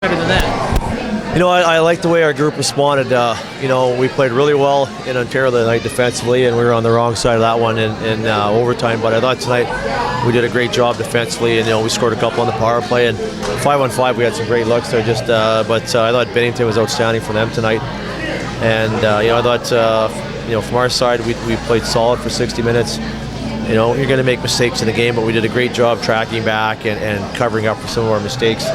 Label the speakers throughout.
Speaker 1: better than that?
Speaker 2: I like the way our group responded. We played really well in Ontario tonight defensively, and we were on the wrong side of that one in overtime. But I thought tonight we did a great job defensively, and we scored a couple on the power play. And 5-on-5, we had some great looks there. But I thought Bennington was outstanding for them tonight. And I thought from our side we played solid for 60 minutes. You're going to make mistakes in the game, but we did a great job tracking back and covering up for some of our mistakes.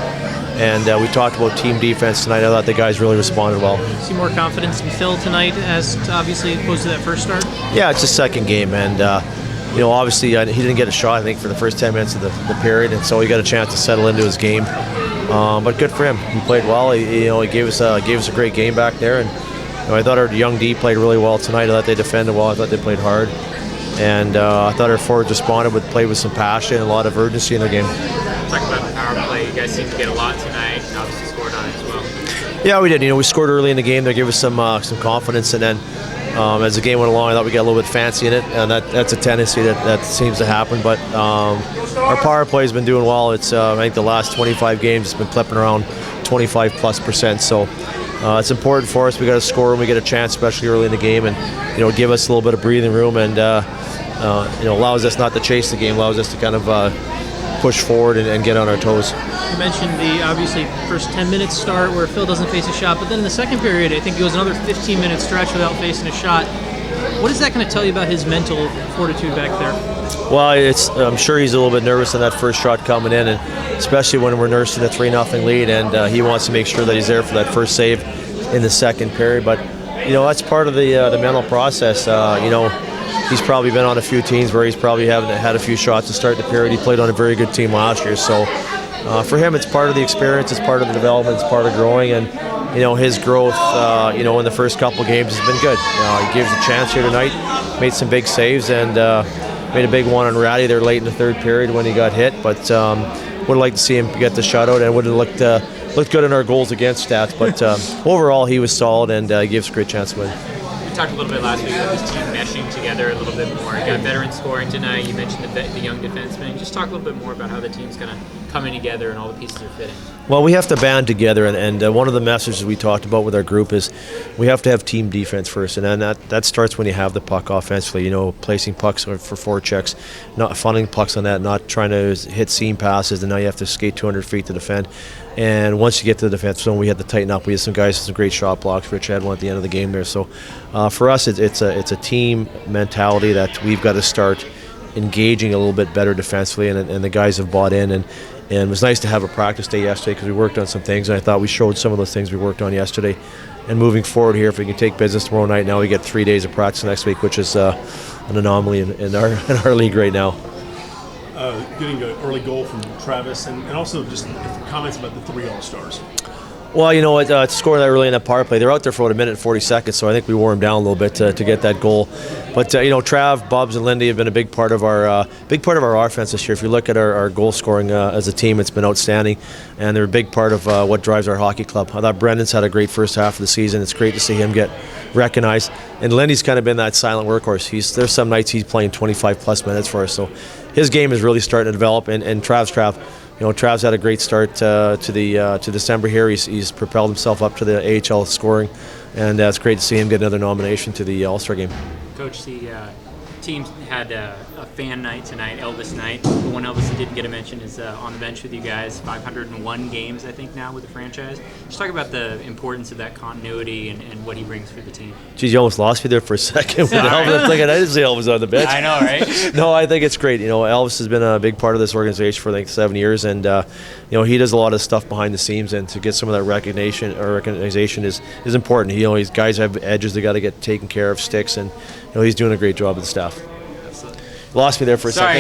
Speaker 2: And we talked about team defense tonight. I thought the guys really responded well.
Speaker 1: See more confidence in Phil tonight, as obviously opposed to that first start? Yeah,
Speaker 2: it's his second game, and obviously he didn't get a shot, I think, for the first 10 minutes of the period, and so he got a chance to settle into his game. But good for him. He played well. He gave us a great game back there, and I thought our young D played really well tonight. I thought they defended well. I thought they played hard, and I thought our forwards played with some passion and a lot of urgency in their game.
Speaker 3: Talk about the power play. You guys seem to get a lot tonight, and obviously scored on it as well.
Speaker 2: Yeah, we did. We scored early in the game. That gave us some confidence, and then as the game went along, I thought we got a little bit fancy in it, and that's a tendency that seems to happen. But our power play has been doing well. It's I think the last 25 games it's been clipping around 25+%. So it's important for us. We got to score when we get a chance, especially early in the game, and give us a little bit of breathing room, and allows us not to chase the game, allows us to kind of push forward and get on our toes.
Speaker 1: You mentioned the obviously first 10 minutes start where Phil doesn't face a shot, but then in the second period, I think it was another 15-minute stretch without facing a shot. What is that going to tell you about his mental fortitude back there?
Speaker 2: Well, I'm sure he's a little bit nervous on that first shot coming in, and especially when we're nursing a 3-0 lead, and he wants to make sure that he's there for that first save in the second period. But that's part of the mental process. He's probably been on a few teams where he's probably had a few shots to start the period. He played on a very good team last year, so for him it's part of the experience, it's part of the development, it's part of growing, and his growth in the first couple games has been good. He gave us a chance here tonight, made some big saves, and made a big one on Ratty there late in the third period when he got hit, but would have liked to see him get the shutout, and would have looked good in our goals against stats, but overall he was solid, and he gave us a great chance to win.
Speaker 3: We talked a little bit last week about this team meshing together a little bit more. You got veteran scoring tonight. You mentioned the young defensemen. Just talk a little bit more about how the team's kind of coming together and all the pieces are fitting.
Speaker 2: Well, we have to band together, and one of the messages we talked about with our group is we have to have team defense first, and then that starts when you have the puck offensively. Placing pucks for forechecks, not funneling pucks on that, not trying to hit seam passes, and now you have to skate 200 feet to defend. And once you get to the defense zone, we had to tighten up. We had some guys with some great shot blocks. Rich had one at the end of the game there. So for us, it's a team mentality that we've got to start engaging a little bit better defensively, and the guys have bought in. And it was nice to have a practice day yesterday because we worked on some things, and I thought we showed some of those things we worked on yesterday. And moving forward here, if we can take business tomorrow night, now we get 3 days of practice next week, which is an anomaly in our league right now.
Speaker 4: Getting an early goal from Travis, and also just comments about the 3 All-Stars.
Speaker 2: Well, scoring that early in that power play, they're out there for about 1 minute and 40 seconds, so I think we wore them down a little bit to get that goal. But Trav, Bubs, and Lindy have been a big part of our offense this year. If you look at our goal scoring as a team, it's been outstanding, and they're a big part of what drives our hockey club. I thought Brendan's had a great first half of the season. It's great to see him get recognized, and Lindy's kind of been that silent workhorse. There's some nights he's playing 25+ minutes for us, so his game is really starting to develop. And Trav's had a great start to December here. He's propelled himself up to the AHL scoring, and it's great to see him get another nomination to the All-Star game.
Speaker 3: Coach, the team had a fan night tonight, Elvis night. The one Elvis that didn't get a mention is on the bench with you guys. 501 games, I think, now with the franchise. Just talk about the importance of that continuity and what he brings for the team.
Speaker 2: Geez, you almost lost me there for a second with Elvis. I didn't say Elvis on the bench.
Speaker 3: I know, right?
Speaker 2: No, I think it's great. Elvis has been a big part of this organization for, I think, 7 years, and he does a lot of stuff behind the scenes, and to get some of that recognition is important. These guys have edges they got to get taken care of, sticks, and he's doing a great job with the staff. Lost me there for a second.